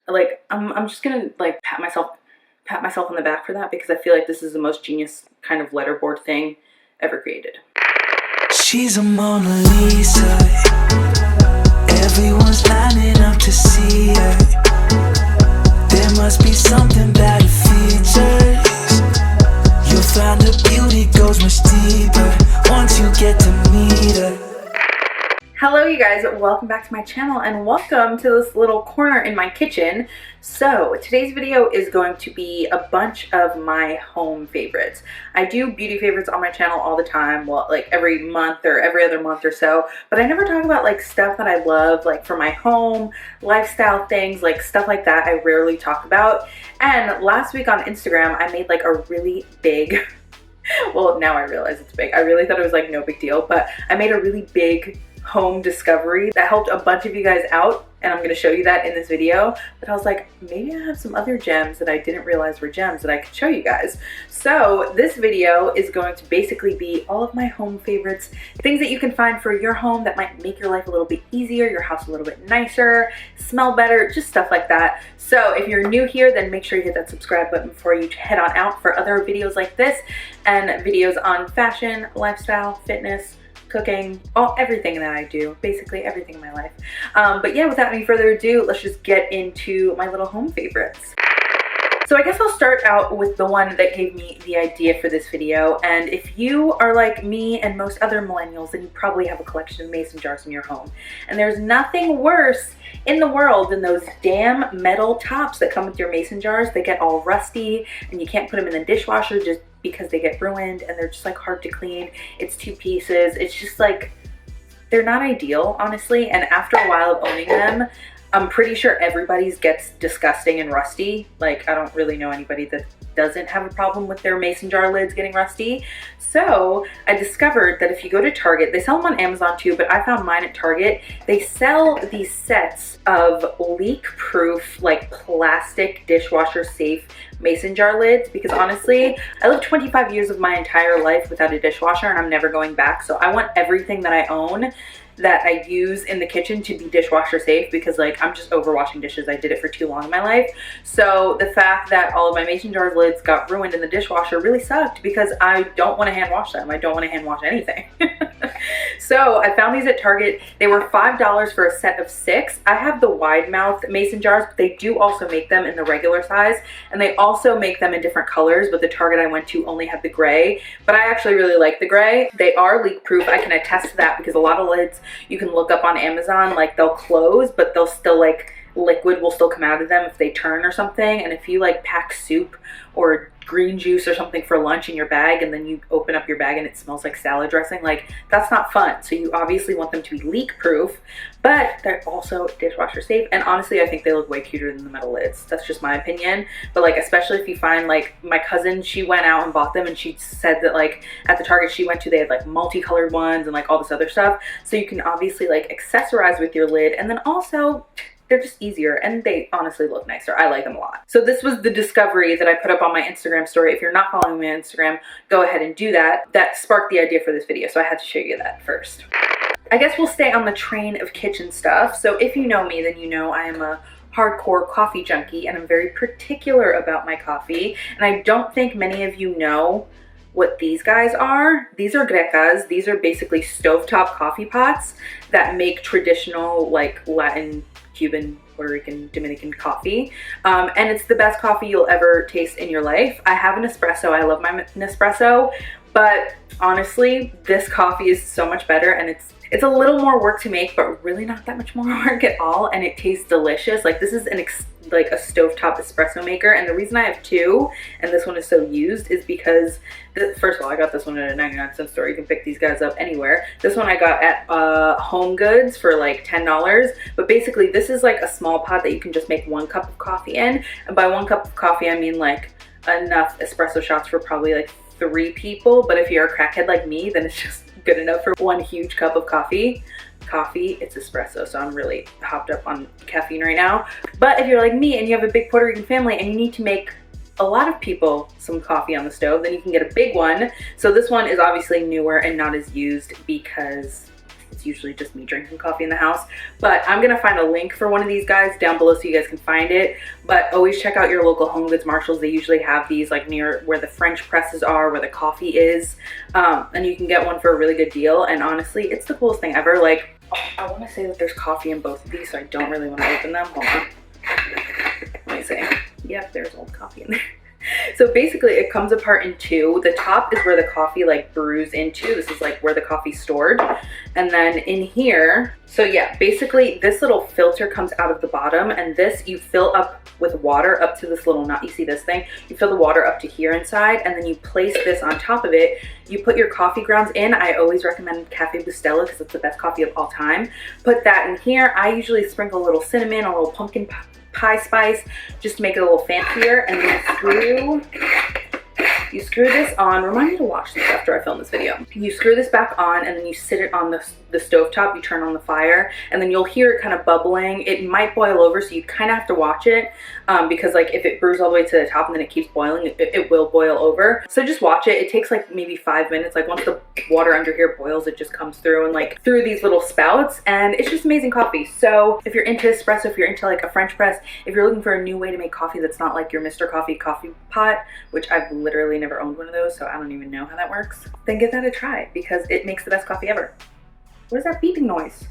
like, I'm just gonna like pat myself on the back for that, because I feel like this is the most genius kind of letterboard thing ever created. She's a Mona Lisa. Everyone's lining up to see her. There must be something about her features. You'll find her beauty goes much deeper once you get to meet her. Hello you guys, welcome back to my channel and welcome to this little corner in my kitchen. So today's video is going to be a bunch of my home favorites. I do beauty favorites on my channel all the time, well, like every month or every other month or so, but I never talk about like stuff that I love, like for my home, lifestyle things, like stuff like that I rarely talk about. And last week on Instagram, I made like a really big, well, now I realize it's big. I really thought it was like no big deal, but I made a really big home discovery that helped a bunch of you guys out, and I'm going to show you that in this video. But I was like, maybe I have some other gems that I didn't realize were gems that I could show you guys. So this video is going to basically be all of my home favorites, things that you can find for your home that might make your life a little bit easier, your house a little bit nicer, smell better, just stuff like that. So if you're new here, then make sure you hit that subscribe button before you head on out for other videos like this and videos on fashion, lifestyle, fitness, cooking, everything that I do, basically everything in my life. But yeah, without any further ado, let's just get into my little home favorites. So I guess I'll start out with the one that gave me the idea for this video. And if you are like me and most other millennials, then you probably have a collection of mason jars in your home. And there's nothing worse in the world than those damn metal tops that come with your mason jars. They get all rusty and you can't put them in the dishwasher just because they get ruined, and they're just like hard to clean. It's two pieces. It's just like, they're not ideal, honestly. And after a while of owning them, I'm pretty sure everybody's gets disgusting and rusty. Like, I don't really know anybody that doesn't have a problem with their mason jar lids getting rusty. So I discovered that if you go to Target, they sell them on Amazon too, but I found mine at Target. They sell these sets of leak-proof, like plastic dishwasher safe mason jar lids, because honestly, I lived 25 years of my entire life without a dishwasher and I'm never going back. So I want everything that I own that I use in the kitchen to be dishwasher safe, because like I'm just over washing dishes. I did it for too long in my life. So the fact that all of my mason jar lids got ruined in the dishwasher really sucked, because I don't want to hand wash them. I don't want to hand wash anything. So I found these at Target. They were $5 for a set of 6. I have the wide mouth mason jars, but they do also make them in the regular size, and they also make them in different colors, but the Target I went to only had the gray. But I actually really like the gray. They are leak proof. I can attest to that, because a lot of lids you can look up on Amazon, like they'll close, but they'll still like liquid will still come out of them if they turn or something. And if you like pack soup or green juice or something for lunch in your bag, and then you open up your bag and it smells like salad dressing, like that's not fun. So you obviously want them to be leak proof, but they're also dishwasher safe. And honestly, I think they look way cuter than the metal lids. That's just my opinion. But like, especially if you find, like my cousin, she went out and bought them, and she said that like at the Target she went to, they had like multicolored ones and like all this other stuff. So you can obviously like accessorize with your lid, and then also they're just easier and they honestly look nicer. I like them a lot. So this was the discovery that I put up on my Instagram story. If you're not following me on Instagram, go ahead and do that. That sparked the idea for this video, so I had to show you that first. I guess we'll stay on the train of kitchen stuff. So if you know me, then you know I am a hardcore coffee junkie, and I'm very particular about my coffee. And I don't think many of you know what these guys are. These are grecas. These are basically stovetop coffee pots that make traditional like Latin, Cuban, Puerto Rican, Dominican coffee. And it's the best coffee you'll ever taste in your life. I have an espresso. I love my Nespresso, but honestly, this coffee is so much better, and it's a little more work to make, but really not that much more work at all, and it tastes delicious. Like, this is like a stovetop espresso maker, and the reason I have 2 and this one is so used is because first of all, I got this one at a 99-cent store. You can pick these guys up anywhere. This one I got at Home Goods for like $10, but basically this is like a small pot that you can just make 1 cup of coffee in, and by 1 cup of coffee I mean like enough espresso shots for probably like 3 people. But if you're a crackhead like me, then it's just good enough for 1 huge cup of coffee. It's espresso, so I'm really hopped up on caffeine right now. But if you're like me and you have a big Puerto Rican family and you need to make a lot of people some coffee on the stove, then you can get a big one. So this one is obviously newer and not as used because it's it's usually just me drinking coffee in the house. But I'm gonna find a link for one of these guys down below so you guys can find it. But always check out your local Home Goods, Marshalls. They usually have these like near where the French presses are, where the coffee is, and you can get one for a really good deal. And honestly, it's the coolest thing ever. Like, I want to say that there's coffee in both of these, so I don't really want to open them. Hold on. Let me see. Yep, there's old coffee in there. So basically it comes apart in two. The top is where the coffee like brews into. This is like where the coffee's stored. And then in here, so yeah, basically this little filter comes out of the bottom, and this you fill up with water up to this little knot. You see this thing? You fill the water up to here inside, and then you place this on top of it. You put your coffee grounds in. I always recommend Cafe Bustelo because it's the best coffee of all time. Put that in here. I usually sprinkle a little cinnamon, a little pumpkin pie spice, just to make it a little fancier. And then you screw this on. Remind me to watch this after I film this video. You screw this back on, and then you sit it on the stove top. You turn on the fire, and then you'll hear it kind of bubbling. It might boil over, so you kind of have to watch it, because like if it brews all the way to the top and then it keeps boiling, it will boil over. So just watch it. It takes like maybe 5 minutes. Like once the water under here boils, it just comes through and like through these little spouts, and it's just amazing coffee. So if you're into espresso, if you're into like a French press, if you're looking for a new way to make coffee that's not like your Mr. Coffee coffee pot, which I've literally never owned one of those, so I don't even know how that works, then give that a try because it makes the best coffee ever. What is that beeping noise?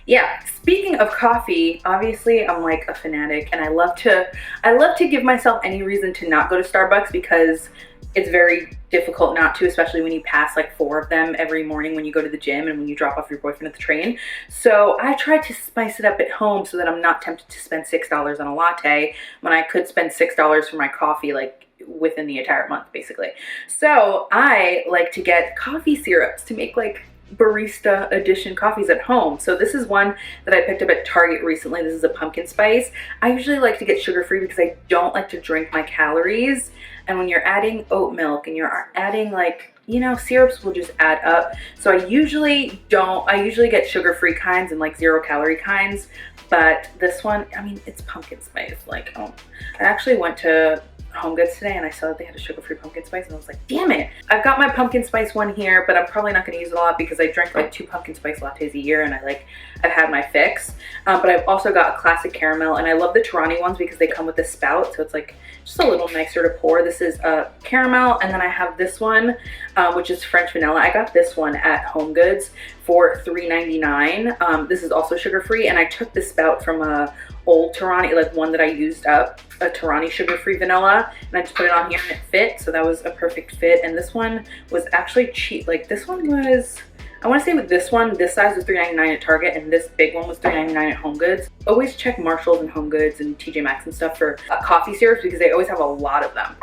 Yeah, speaking of coffee, obviously I'm like a fanatic, and I love to give myself any reason to not go to Starbucks because it's very difficult not to, especially when you pass like 4 of them every morning when you go to the gym and when you drop off your boyfriend at the train. So I try to spice it up at home so that I'm not tempted to spend $6 on a latte when I could spend $6 for my coffee like within the entire month basically. So I like to get coffee syrups to make like barista edition coffees at home. So this is one that I picked up at Target recently. This is a pumpkin spice. I usually like to get sugar-free because I don't like to drink my calories. And when you're adding oat milk and you're adding like, you know, syrups will just add up. So I usually get sugar-free kinds and like 0-calorie kinds. But this one, I mean, it's pumpkin spice. Like, oh, I actually went to Home Goods today and I saw that they had a sugar-free pumpkin spice, and I was like, damn it. I've got my pumpkin spice one here, but I'm probably not going to use it a lot because I drink like 2 pumpkin spice lattes a year, and I've had my fix. But I've also got a classic caramel, and I love the Torani ones because they come with a spout, so it's like just a little nicer to pour. This is a caramel, and then I have this one, which is French vanilla. I got this one at Home Goods for $3.99. This is also sugar-free, and I took the spout from a old Torani, like one that I used up, a Torani sugar-free vanilla, and I just put it on here and it fit, so that was a perfect fit. And this one was actually cheap. Like this one was, I want to say with this one, this size was $3.99 at Target, and this big one was $3.99 at Home Goods. Always check Marshalls and Home Goods and TJ Maxx and stuff for coffee syrups because they always have a lot of them.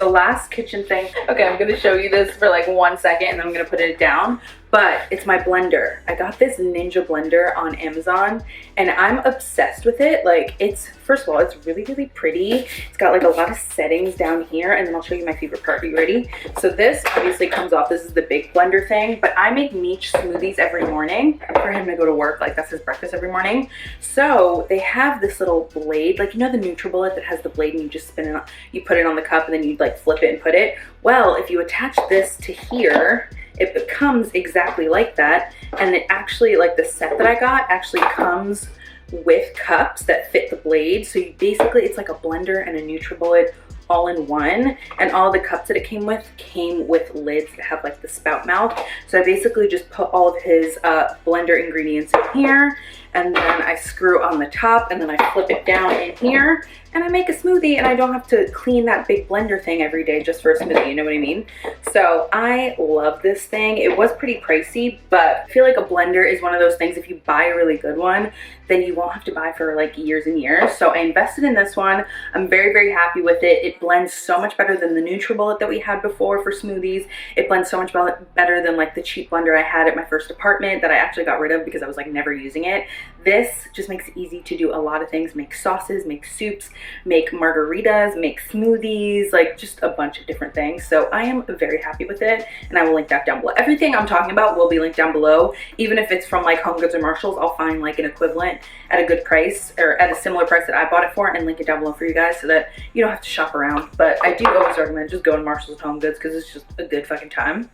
The last kitchen thing, okay, I'm going to show you this for like 1 second and then I'm going to put it down, but it's my blender. I got this Ninja blender on Amazon and I'm obsessed with it. Like it's, first of all, it's really, really pretty. It's got like a lot of settings down here, and then I'll show you my favorite part. Are you ready? So this obviously comes off. This is the big blender thing, but I make Meech smoothies every morning for him to go to work. Like that's his breakfast every morning. So they have this little blade, like you know the NutriBullet that has the blade and you just spin it on, you put it on the cup and then you like flip it and put it. Well, if you attach this to here, it becomes exactly like that. And it actually, like the set that I got actually comes with cups that fit the blade. So you basically, it's like a blender and a NutriBullet all in one, and all the cups that it came with lids that have like the spout mouth. So I basically just put all of his blender ingredients in here, and then I screw on the top, and then I flip it down in here, and I make a smoothie, and I don't have to clean that big blender thing every day just for a smoothie, you know what I mean? So I love this thing. It was pretty pricey, but I feel like a blender is one of those things, if you buy a really good one, then you won't have to buy for like years and years. So I invested in this one. I'm very, very happy with it. It blends so much better than the NutriBullet that we had before for smoothies. It blends so much better than like the cheap blender I had at my first apartment that I actually got rid of because I was like never using it. This just makes it easy to do a lot of things, make sauces, make soups, make margaritas, make smoothies, like just a bunch of different things. So I am very happy with it, and I will link that down below. Everything I'm talking about will be linked down below. Even if it's from like Home Goods or Marshalls, I'll find like an equivalent at a good price or at a similar price that I bought it for and link it down below for you guys so that you don't have to shop around. But I do always recommend just going to Marshalls and Home Goods because it's just a good fucking time.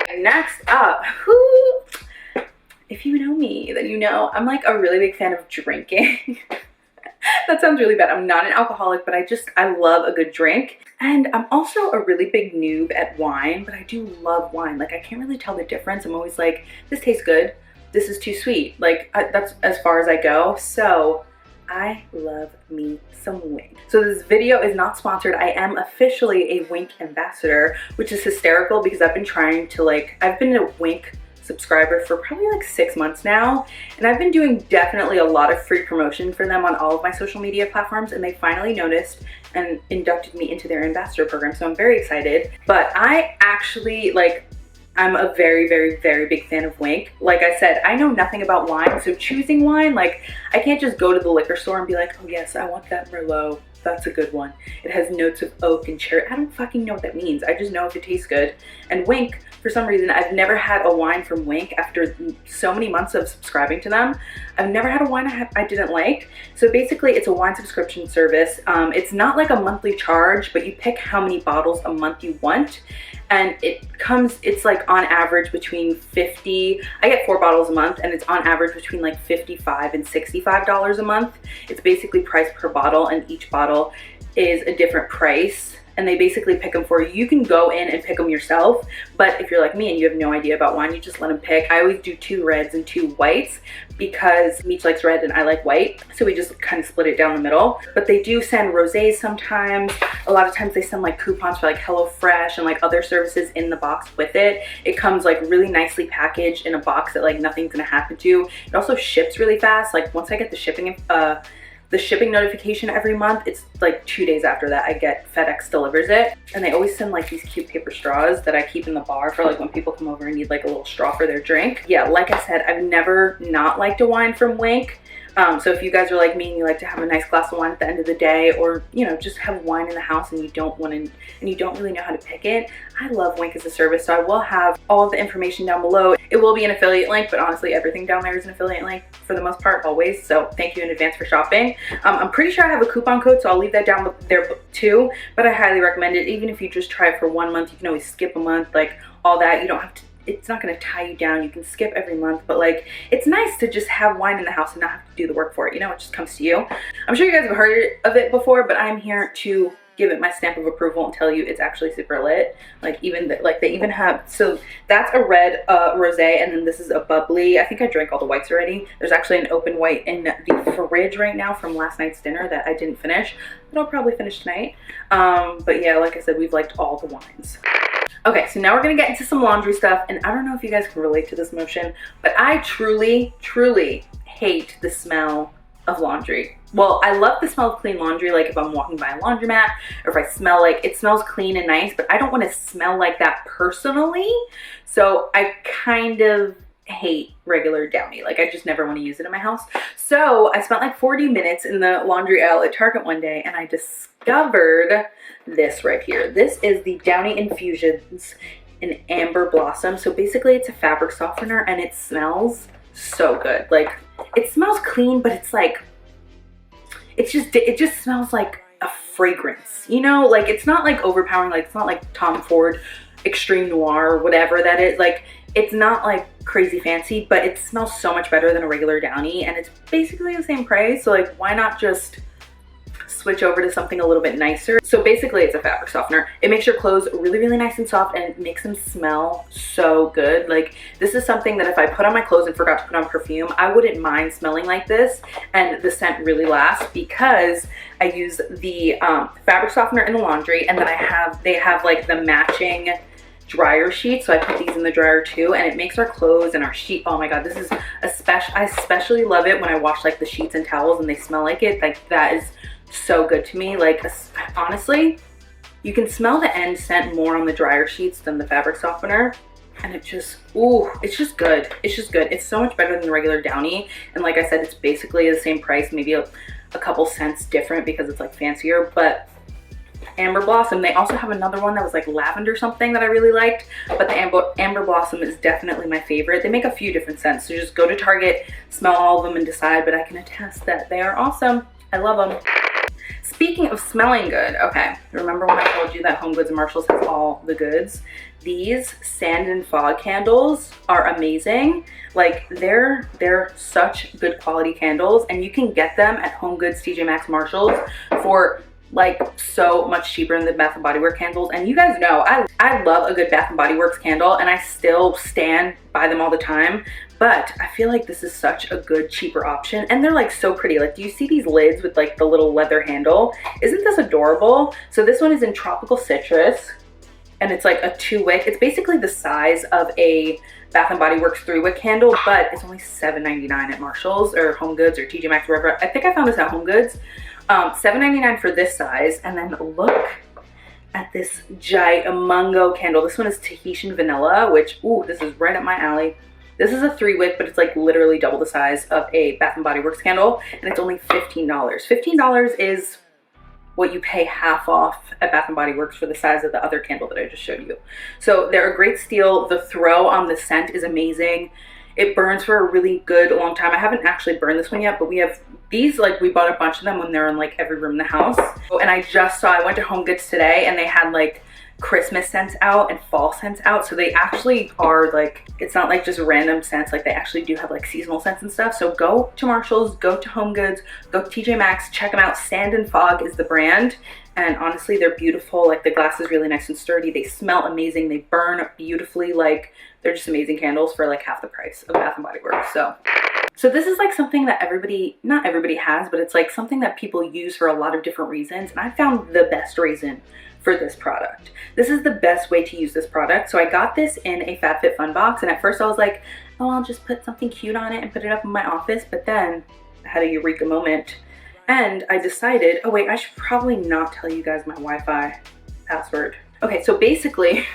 And next up, if you know me, then you know I'm like a really big fan of drinking. That sounds really bad. I'm not an alcoholic, but I love a good drink. And I'm also a really big noob at wine, but I do love wine. Like, I can't really tell the difference. I'm always like, this tastes good. This is too sweet. Like, that's as far as I go. So I love me some Wink. So this video is not sponsored. I am officially a Wink ambassador, which is hysterical because I've been trying to I've been a Wink subscriber for probably like 6 months now, and I've been doing definitely a lot of free promotion for them on all of my social media platforms, and they finally noticed and inducted me into their ambassador program, so I'm very excited. But I actually I'm a very, very, very big fan of Wink. Like I said, I know nothing about wine, so choosing wine, I can't just go to the liquor store and be like, oh yes, I want that Merlot. That's a good one. It has notes of oak and cherry. I don't fucking know what that means. I just know if it tastes good. And Wink, for some reason, I've never had a wine from Wink after so many months of subscribing to them. I've never had a wine I didn't like. So basically, it's a wine subscription service. It's not like a monthly charge, but you pick how many bottles a month you want. And it's like on average between 50, I get 4 bottles a month, and it's on average between like $55 and $65 a month. It's basically priced per bottle, and each bottle is a different price, and they basically pick them for you. You can go in and pick them yourself, but if you're like me and you have no idea about wine, you just let them pick. I always do 2 reds and 2 whites because Meech likes red and I like white, so we just kind of split it down the middle. But they do send rosés sometimes. A lot of times they send like coupons for like HelloFresh and like other services in the box with it. It comes like really nicely packaged in a box that like nothing's gonna happen to. It also ships really fast. Like once I get the shipping notification every month, it's like 2 days after that I get FedEx delivers it. And they always send like these cute paper straws that I keep in the bar for like when people come over and need like a little straw for their drink. Yeah, like I said, I've never not liked a wine from Wink. So if you guys are like me and you like to have a nice glass of wine at the end of the day, or you know, just have wine in the house and you don't really know how to pick it, I love Wink as a service. So I will have all the information down below. It will be an affiliate link, but honestly everything down there is an affiliate link for the most part, always. So thank you in advance for shopping. I'm pretty sure I have a coupon code, so I'll leave that down there too, but I highly recommend it. Even if you just try it for 1 month, you can always skip a month, like all that. You don't have to, it's not going to tie you down. You can skip every month, but like it's nice to just have wine in the house and not have to do the work for it. You know, it just comes to you. I'm sure you guys have heard of it before, but I'm here to give it my stamp of approval and tell you it's actually super lit. Like they even have, so that's a red rosé, and then this is a bubbly. I think I drank all the whites already. There's actually an open white in the fridge right now from last night's dinner that I didn't finish, but I'll probably finish tonight. But yeah, like I said, we've liked all the wines. Okay, so now we're gonna get into some laundry stuff, and I don't know if you guys can relate to this motion, but I truly, truly hate the smell of laundry. Well, I love the smell of clean laundry, like if I'm walking by a laundromat, or if I smell like it smells clean and nice, but I don't want to smell like that personally. So I kind of hate regular Downy. Like I just never want to use it in my house. So I spent like 40 minutes in the laundry aisle at Target one day, and I discovered this right here. This is the Downy Infusions in Amber Blossom. So basically it's a fabric softener, and it smells so good. Like it smells clean, but it's like, it just smells like a fragrance, you know? Like it's not like overpowering, like it's not like Tom Ford Extreme Noir or whatever that is. Like it's not like crazy fancy, but it smells so much better than a regular Downy, and it's basically the same price. So like why not just switch over to something a little bit nicer? So basically it's a fabric softener. It makes your clothes really, really nice and soft, and it makes them smell so good. Like this is something that if I put on my clothes and forgot to put on perfume, I wouldn't mind smelling like this, and the scent really lasts because I use the fabric softener in the laundry, and then they have like the matching dryer sheets, so I put these in the dryer too, and it makes our clothes and our sheet, oh my god, this is I especially love it when I wash like the sheets and towels and they smell like it. Like that is so good to me. Like honestly, you can smell the end scent more on the dryer sheets than the fabric softener, and it just, ooh, it's just good. It's just good. It's so much better than the regular Downy, and like I said, it's basically the same price, maybe a couple cents different because it's like fancier. But Amber Blossom, they also have another one that was like lavender something that I really liked, but the Amber Blossom is definitely my favorite. They make a few different scents, so just go to Target, smell all of them and decide, but I can attest that they are awesome. I love them. Speaking of smelling good, okay, remember when I told you that Home Goods and Marshalls has all the goods? These sand and fog candles are amazing. Like they're such good quality candles, and you can get them at Home Goods, TJ Maxx, Marshalls for like so much cheaper than the Bath and Body Works candles. And you guys know I love a good Bath and Body Works candle, and I still stand by them all the time, but I feel like this is such a good cheaper option. And they're like so pretty. Like, do you see these lids with like the little leather handle? Isn't this adorable? So this one is in Tropical Citrus, and it's like a 2-wick. It's basically the size of a Bath and Body Works 3-wick candle, but it's only $7.99 at Marshalls or Home Goods or TJ Maxx, wherever. I think I found this at Home Goods. $7.99 for this size. And then look at this Giamungo candle. This one is Tahitian Vanilla, which, ooh, this is right up my alley. This is a 3-wick, but it's like literally double the size of a Bath and Body Works candle, and it's only $15. $15 is what you pay half off at Bath and Body Works for the size of the other candle that I just showed you. So they're a great steal. The throw on the scent is amazing. It burns for a really good long time. I haven't actually burned this one yet, but we have these, like we bought a bunch of them when they're in like every room in the house. And I just saw, I went to Home Goods today and they had like Christmas scents out and fall scents out. So they actually are like, it's not like just random scents, like they actually do have like seasonal scents and stuff. So go to Marshalls, go to Home Goods, go to TJ Maxx, check them out. Sand and Fog is the brand. And honestly, they're beautiful. Like the glass is really nice and sturdy. They smell amazing. They burn beautifully. Like they're just amazing candles for like half the price of Bath and Body Works. So this is like something that not everybody has, but it's like something that people use for a lot of different reasons. And I found the best reason for this product. This is the best way to use this product. So I got this in a FabFitFun box, and at first I was like, oh, I'll just put something cute on it and put it up in my office. But then I had a eureka moment and I decided, oh wait, I should probably not tell you guys my Wi-Fi password. Okay, so basically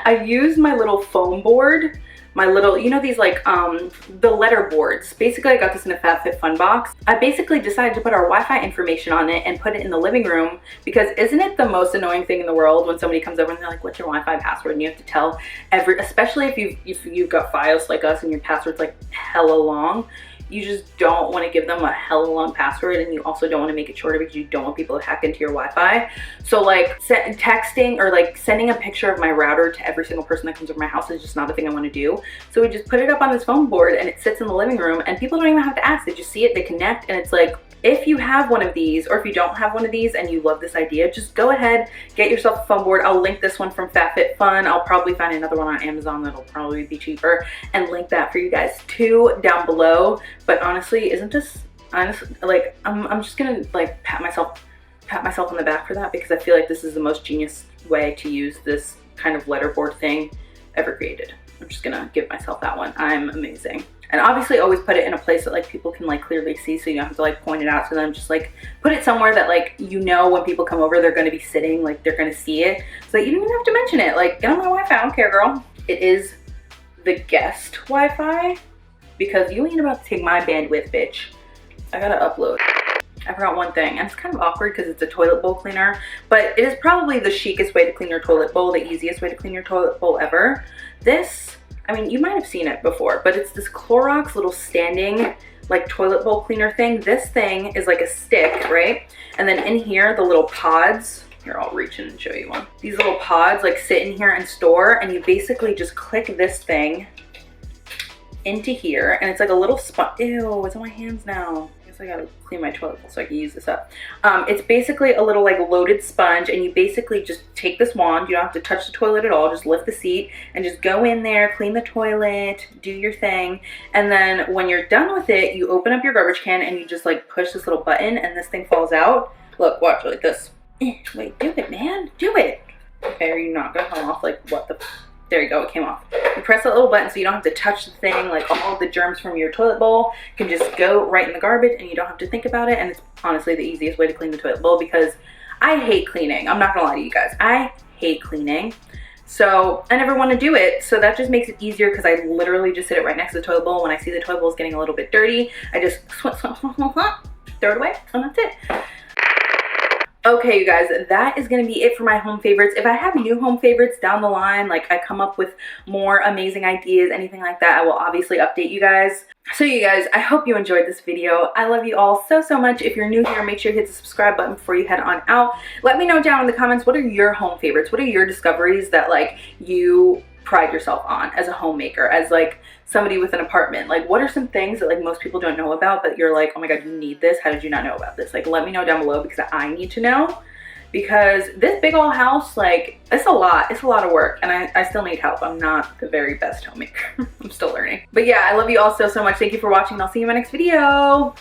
I used my little foam board, my little, you know, these like the letter boards. Basically I got this in a FabFitFun box. I basically decided to put our Wi-Fi information on it and put it in the living room, because isn't it the most annoying thing in the world when somebody comes over and they're like, what's your Wi-Fi password? And you have to tell especially if you've got files like us and your password's like hella long. You just don't want to give them a hella long password, and you also don't want to make it shorter because you don't want people to hack into your Wi-Fi. So like texting or like sending a picture of my router to every single person that comes over my house is just not a thing I want to do. So we just put it up on this foam board and it sits in the living room, and people don't even have to ask. They just see it, they connect, and it's like, if you have one of these, or if you don't have one of these and you love this idea, just go ahead, get yourself a foam board. I'll link this one from FabFitFun. I'll probably find another one on Amazon that'll probably be cheaper and link that for you guys too down below. But honestly, isn't this, honestly, like, I'm just gonna like pat myself on the back for that, because I feel like this is the most genius way to use this kind of letterboard thing ever created. I'm just gonna give myself that one. I'm amazing. And obviously always put it in a place that like people can like clearly see, so you don't have to like point it out to them. Just like put it somewhere that like, you know, when people come over, they're gonna be sitting, like they're gonna see it. So you don't even have to mention it. Like, get on my Wi-Fi, I don't care, girl. It is the guest Wi-Fi, because you ain't about to take my bandwidth, bitch. I gotta upload. I forgot one thing, and it's kind of awkward because it's a toilet bowl cleaner, but it is probably the chicest way to clean your toilet bowl, the easiest way to clean your toilet bowl ever. This, I mean, you might have seen it before, but it's this Clorox little standing like toilet bowl cleaner thing. This thing is like a stick, right? And then in here, the little pods, here, I'll reach in and show you one. These little pods like sit in here and store, and you basically just click this thing into here, and it's like a little spot. Ew, it's on my hands now. I guess I gotta clean my toilet bowl so I can use this up. It's basically a little like loaded sponge, and you basically just take this wand. You don't have to touch the toilet at all. Just lift the seat and just go in there, clean the toilet, do your thing. And then when you're done with it, you open up your garbage can and you just like push this little button, and this thing falls out. Look, watch, like this. Wait, do it, man, do it. Okay, are you not gonna come off? Like, what the? There you go, it came off. You press that little button so you don't have to touch the thing. Like, all the germs from your toilet bowl can just go right in the garbage, and you don't have to think about it. And it's honestly the easiest way to clean the toilet bowl, because I hate cleaning. I'm not gonna lie to you guys. I hate cleaning. So I never want to do it. So that just makes it easier, because I literally just sit it right next to the toilet bowl. When I see the toilet bowl is getting a little bit dirty, I just throw it away, and that's it. Okay, you guys, that is going to be it for my home favorites. If I have new home favorites down the line, like I come up with more amazing ideas, anything like that, I will obviously update you guys. So you guys, I hope you enjoyed this video. I love you all so, so much. If you're new here, make sure you hit the subscribe button before you head on out. Let me know down in the comments, what are your home favorites? What are your discoveries that like you pride yourself on as a homemaker, as like somebody with an apartment? Like, what are some things that like most people don't know about that you're like, oh my god, you need this? How did you not know about this? Like, let me know down below, because I need to know, because this big old house, like, it's a lot of work, and I still need help. I'm not the very best homemaker. I'm still learning. But yeah, I love you all so, so much. Thank you for watching, and I'll see you in my next video.